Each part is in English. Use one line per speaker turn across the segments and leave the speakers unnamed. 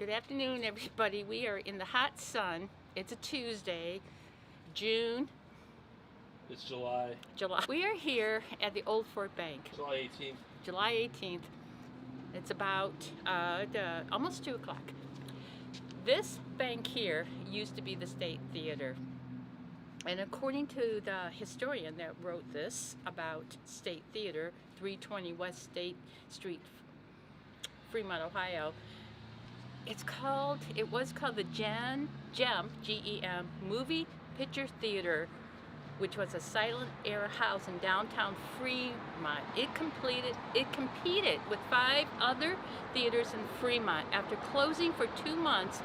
Good afternoon, everybody. We are in the hot sun. It's a Tuesday, June,
It's July
July. We are here at the Old Fort Bank,
July 18th.
July 18th. It's about almost 2 o'clock. This bank here used to be the State Theater. And according to the historian that wrote this about State Theater, 320 West State Street, Fremont, Ohio, it was called the GEM, G-E-M, Movie Picture Theater, which was a silent era house in downtown Fremont. It competed with 5 other theaters in Fremont. After closing for 2 months,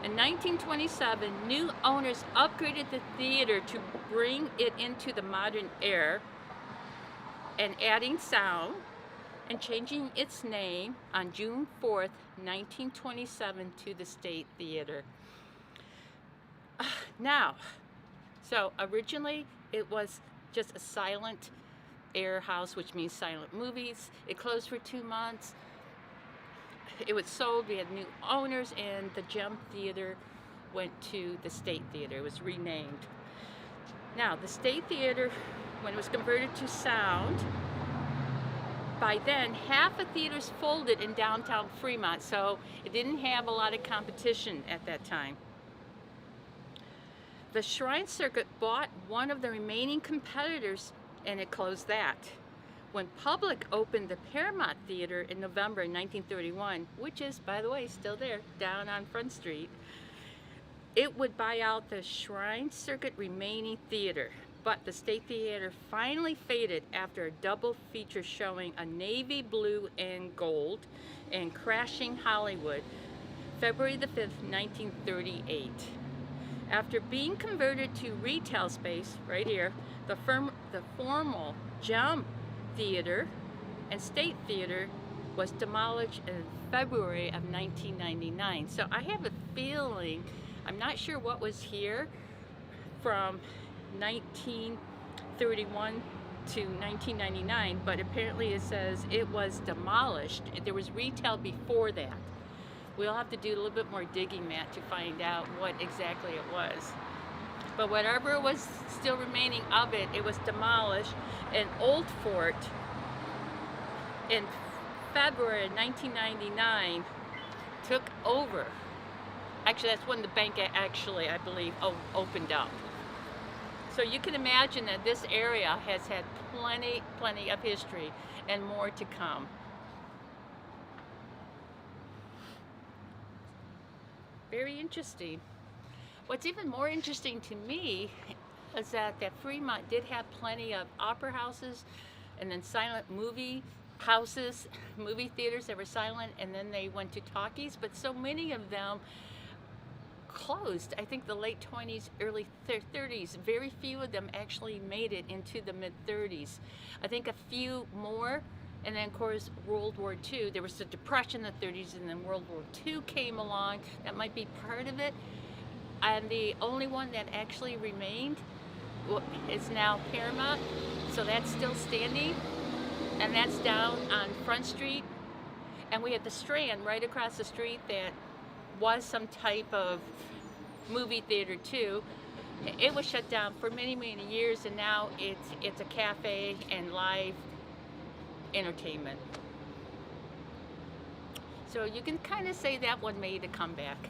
in 1927, new owners upgraded the theater to bring it into the modern era and adding sound and changing its name on June 4th, 1927 to the State Theater. So originally it was just a silent era house, which means silent movies. It closed for 2 months. It was sold, we had new owners, and the GEM Theater went to the State Theater. It was renamed. Now, the State Theater, when it was converted to sound, by then, half the theaters folded in downtown Fremont, so it didn't have a lot of competition at that time. The Shrine Circuit bought one of the remaining competitors, and it closed that. When Public opened the Paramount Theater in November 1931, which is, by the way, still there, down on Front Street, it would buy out the Shrine Circuit remaining theater. But the State Theater finally faded after a double feature showing A Navy Blue and Gold and Crashing Hollywood, February the 5th, 1938. After being converted to retail space, right here, the formal GEM Theater and State Theater was demolished in February of 1999. So I have a feeling, I'm not sure what was here from 1931 to 1999, but apparently it says it was demolished. There was retail before that. We'll have to do a little bit more digging, Matt, to find out what exactly it was. But whatever was still remaining of it, it was demolished, and Old Fort in February 1999 took over. Actually, that's when the bank actually, I believe, opened up. So you can imagine that this area has had plenty of history and more to come. Very interesting. What's even more interesting to me is that Fremont did have plenty of opera houses and then silent movie houses, movie theaters that were silent, and then they went to talkies, but so many of them closed. I think the late 20s, early 30s. Very few of them actually made it into the mid-30s. I think a few more, and then of course World War II. There was a depression in the 30s, and then World War II came along. That might be part of it. And the only one that actually remained is now Paramount, so that's still standing, and that's down on Front Street. And we have the Strand right across the street that was some type of movie theater too. It was shut down for many years, and now it's a cafe and live entertainment. So you can kind of say that one made a comeback.